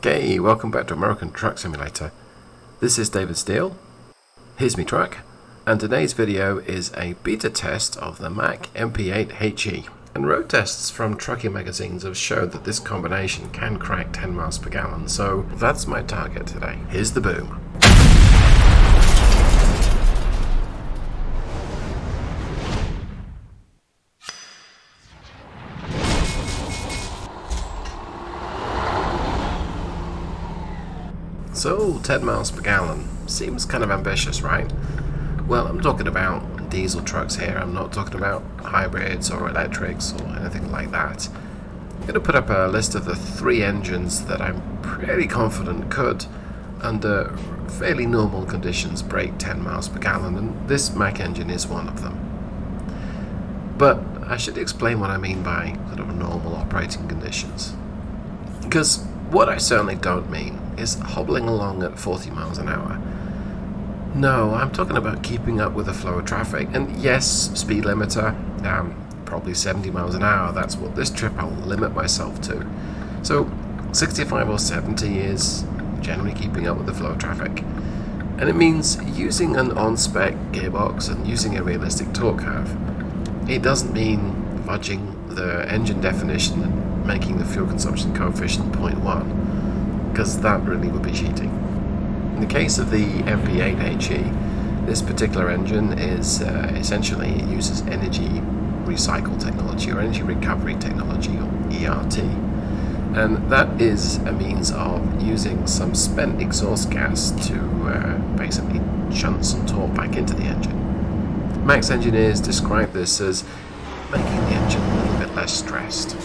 Okay, welcome back to American Truck Simulator. This is David Steele. Here's me truck, and today's video is a beta test of the Mack MP8HE. And road tests from trucking magazines have showed that this combination can crack 10 miles per gallon, so that's my target today. Here's the boom. So, 10 miles per gallon seems kind of ambitious, right? Well, I'm talking about diesel trucks here. I'm not talking about hybrids or electrics or anything like that. I'm going to put up a list of the 3 engines that I'm pretty confident could, under fairly normal conditions, break 10 miles per gallon, and this Mack engine is one of them. But I should explain what I mean by sort of normal operating conditions. Because what I certainly don't mean is hobbling along at 40 miles an hour. No, I'm talking about keeping up with the flow of traffic. And yes, speed limiter, probably 70 miles an hour. That's what this trip I'll limit myself to. So 65 or 70 is generally keeping up with the flow of traffic. And it means using an on-spec gearbox and using a realistic torque curve. It doesn't mean fudging the engine definition and making the fuel consumption coefficient 0.1. because that really would be cheating. In the case of the MP8HE, this particular engine is essentially, it uses energy recycle technology or energy recovery technology, or ERT, and that is a means of using some spent exhaust gas to basically shunt some torque back into the engine. Mack's engineers describe this as making the engine a little bit less stressed.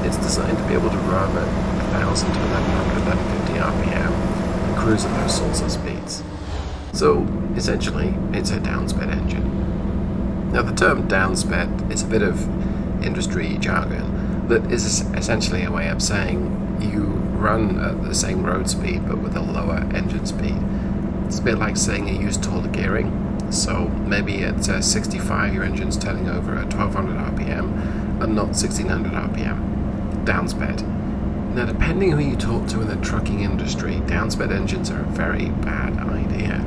It's designed to be able to run at 1,000 to 1,100, 1,150 RPM and cruise at those sorts of speeds. So essentially, it's a downsped engine. Now the term downsped is a bit of industry jargon that is essentially a way of saying you run at the same road speed but with a lower engine speed. It's a bit like saying you use taller gearing. So maybe at 65 your engine's turning over at 1200 RPM and not 1600 RPM. Downsped. Now depending who you talk to in the trucking industry, downsped engines are a very bad idea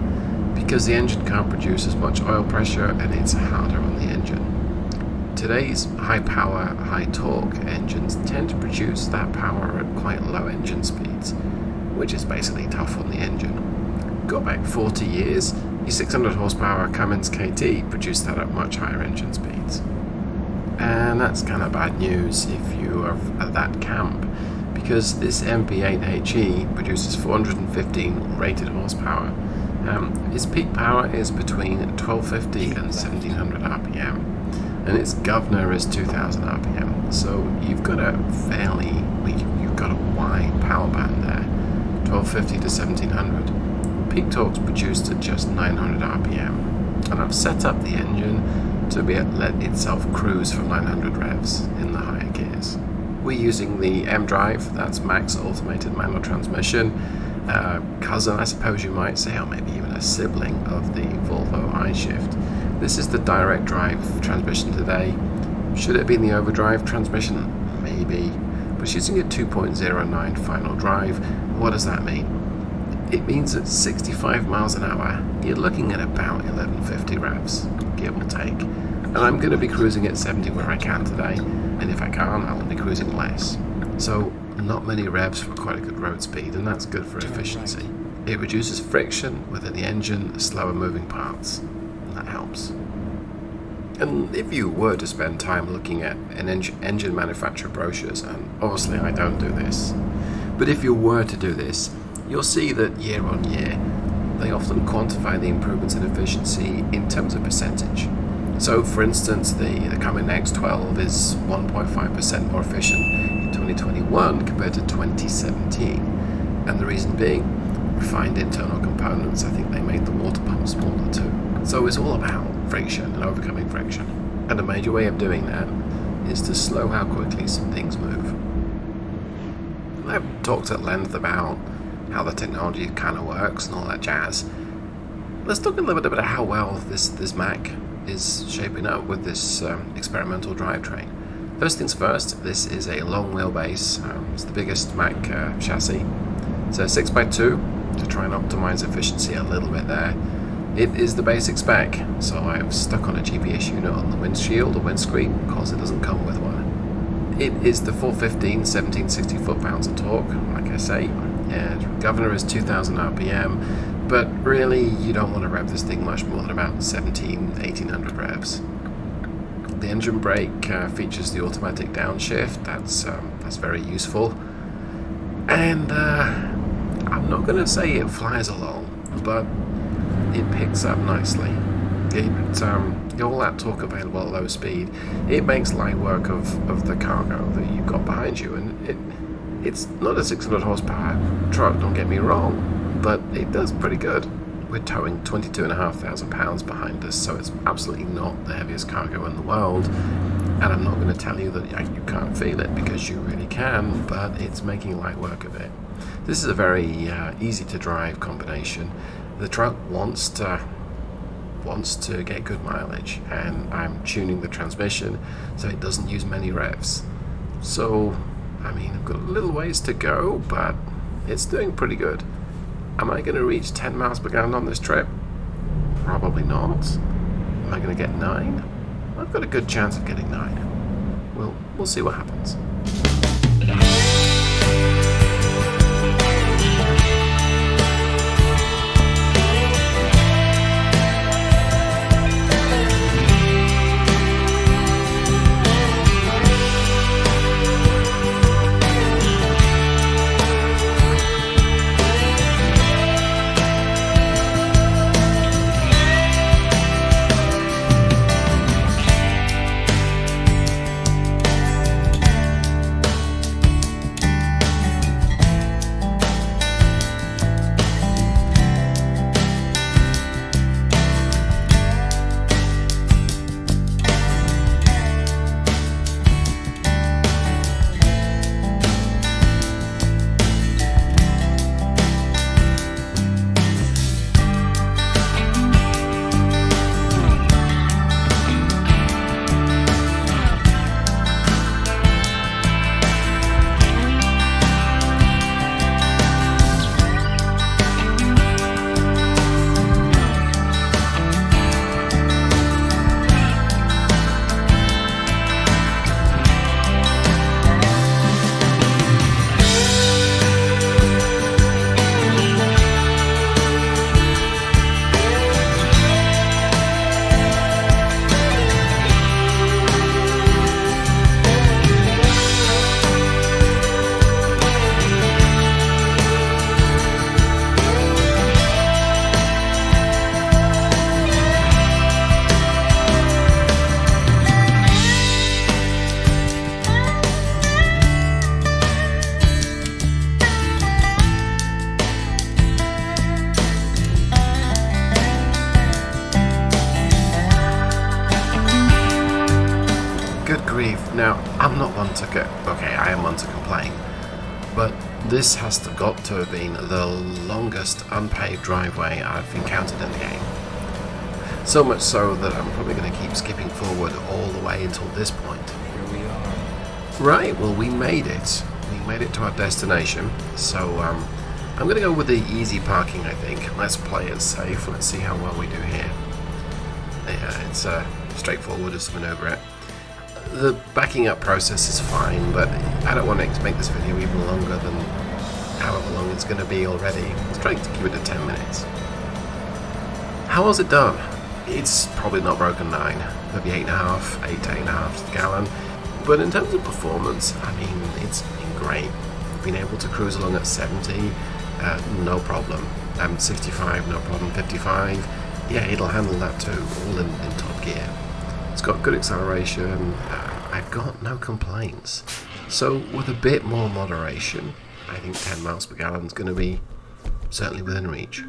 because the engine can't produce as much oil pressure and it's harder on the engine. Today's high power, high torque engines tend to produce that power at quite low engine speeds, which is basically tough on the engine. Go back 40 years, your 600 horsepower Cummins KT produced that at much higher engine speeds. And that's kind of bad news if you are at that camp, because this MP8HE produces 415 rated horsepower. Its peak power is between 1250 and 1700 RPM, and its governor is 2000 RPM. So you've got a wide power band there, 1250 to 1700. Peak torque's produced at just 900 RPM, and I've set up the engine to let itself cruise for 900 revs in the higher gears. We're using the mDRIVE, that's Mack's automated manual transmission, cousin I suppose you might say, or maybe even a sibling of the Volvo iShift. This is the direct drive transmission today. Should it be in the overdrive transmission? Maybe, but it's using a 2.09 final drive. What does that mean? It means at 65 miles an hour, you're looking at about 1150 revs, give or take. And I'm going to be cruising at 70 where I can today, and if I can't, I'll be cruising less. So, not many revs for quite a good road speed, and that's good for efficiency. It reduces friction within the engine, slower moving parts, and that helps. And if you were to spend time looking at an engine manufacturer brochures, and obviously I don't do this, but if you were to do this, you'll see that year on year, they often quantify the improvements in efficiency in terms of percentage. So for instance, the Cummins X12 is 1.5% more efficient in 2021 compared to 2017. And the reason being, refined internal components. I think they made the water pump smaller too. So it's all about friction and overcoming friction. And a major way of doing that is to slow how quickly some things move. And I've talked at length about how the technology kind of works and all that jazz. Let's talk a little bit about how well this Mack is shaping up with this experimental drivetrain. First things first, this is a long wheelbase. It's the biggest Mack chassis. So 6x2 to try and optimize efficiency a little bit there. It is the basic spec, so I've stuck on a GPS unit on the windshield or windscreen because it doesn't come with one. It is the 415 1760 foot-pounds of torque, like I say. Governor is 2000 RPM, but really you don't want to rev this thing much more than about 1800 revs. The engine brake features the automatic downshift. That's very useful. And I'm not going to say it flies along, but it picks up nicely. All that torque available at low speed, it makes light work of the cargo that you've got behind you, and it's not a 600 horsepower truck, don't get me wrong, but it does pretty good. We're towing 22,500 pounds behind us, so it's absolutely not the heaviest cargo in the world, and I'm not going to tell you that you can't feel it, because you really can, but it's making light work of it. This is a very easy to drive combination. The truck wants to get good mileage, and I'm tuning the transmission so it doesn't use many revs. So, I mean, I've got a little ways to go, but it's doing pretty good. Am I going to reach 10 miles per gallon on this trip? Probably not. Am I going to get 9? I've got a good chance of getting 9. We'll see what happens. Now, I'm not one to I am one to complain, but this has got to have been the longest unpaved driveway I've encountered in the game. So much so that I'm probably going to keep skipping forward all the way until this point. Here we are. Right, well, we made it. We made it to our destination, so I'm going to go with the easy parking, I think. Let's play it safe. Let's see how well we do here. Yeah, it's straightforward as to maneuver it. The backing up process is fine, but I don't want to make this video even longer than however long it's going to be already. Let's try to keep it to 10 minutes. How was it done? It's probably not broken 9, maybe 8.5, 8 to 8.5 to the gallon. But in terms of performance, I mean, it's been great. Been able to cruise along at 70, no problem. 65, no problem. 55, yeah, it'll handle that too, all in top gear. It's got good acceleration. I've got no complaints. So with a bit more moderation, I think 10 miles per gallon is going to be certainly within reach.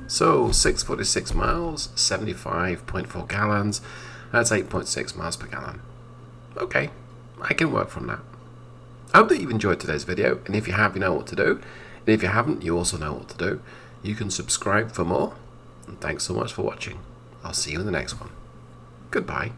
So 646 miles, 75.4 gallons, that's 8.6 miles per gallon. Okay, I can work from that. I hope that you've enjoyed today's video, and if you have, you know what to do. And if you haven't, you also know what to do. You can subscribe for more, and thanks so much for watching. I'll see you in the next one. Goodbye.